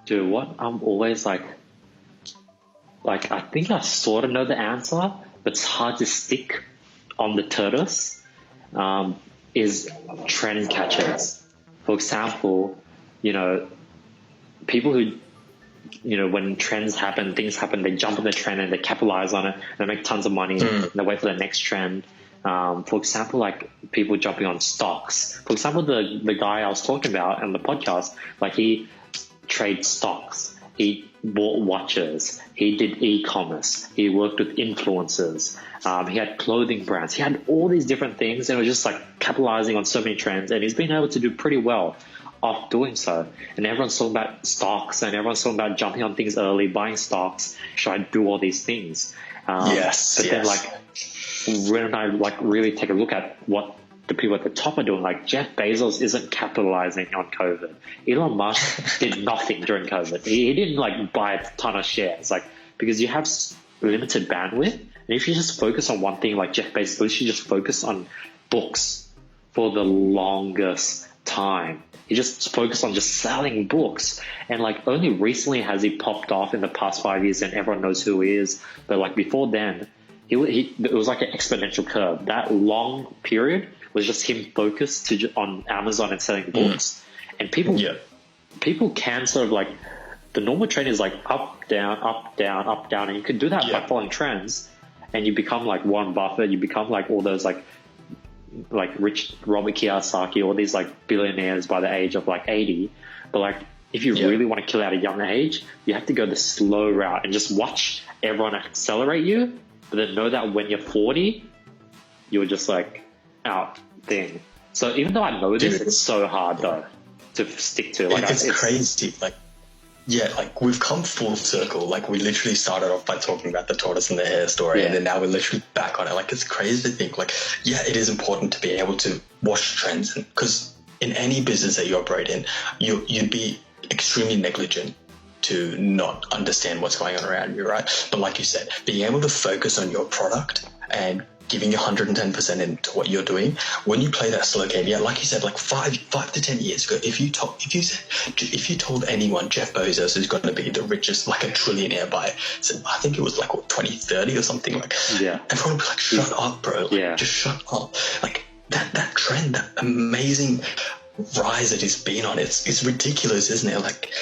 Dude, what I'm always like I think I sort of know the answer, but it's hard to stick on the tortoise. Is trend catchers. For example, you know, people who, you know, when trends happen, things happen, they jump on the trend and they capitalize on it, they make tons of money, and they wait for the next trend. For example, like people jumping on stocks. For example, the guy I was talking about on the podcast, like he trades stocks, he bought watches, he did e-commerce, he worked with influencers, he had clothing brands, he had all these different things, and it was just like capitalizing on so many trends, and he's been able to do pretty well off doing so. And everyone's talking about stocks, and everyone's talking about jumping on things early, buying stocks, should I do all these things? Then like when I like really take a look at what the people at the top are doing, like Jeff Bezos isn't capitalizing on COVID. Elon Musk did nothing during COVID. He didn't like buy a ton of shares, like, because you have limited bandwidth. And if you just focus on one thing, like Jeff Bezos, you should just focus on books for the longest time. He just focused on just selling books, and like only recently has he popped off in the past 5 years, and everyone knows who he is. But like before then, it was like an exponential curve. That long period was just him focused on Amazon and selling books. And people can sort of like, the normal trend is like up, down, up, down, up, down. And you can do that by following trends, and you become like Warren Buffett, you become like all those like rich Robert Kiyosaki, all these like billionaires by the age of like 80. But like, if you really want to kill at a young age, you have to go the slow route and just watch everyone accelerate you, but then know that when you're 40, you're just like out thing. So even though I know this, it's so hard though to stick to. Like it's crazy. Like we've come full circle. Like we literally started off by talking about the tortoise and the hare story, and then now we're literally back on it. Like it's crazy to think like, it is important to be able to watch trends, because in any business that you operate in, you'd be extremely negligent to not understand what's going on around you, right? But like you said, being able to focus on your product and giving you 110% into what you're doing, when you play that slow game, like you said, like five to 10 years ago, if you told anyone Jeff Bezos is going to be the richest, like a trillionaire by, I think it was like 2030 or something, like, everyone would be like, shut up, bro, like, just shut up. Like that trend, that amazing rise that he's been on, it's ridiculous, isn't it? Like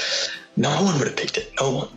no one would have picked it. No one.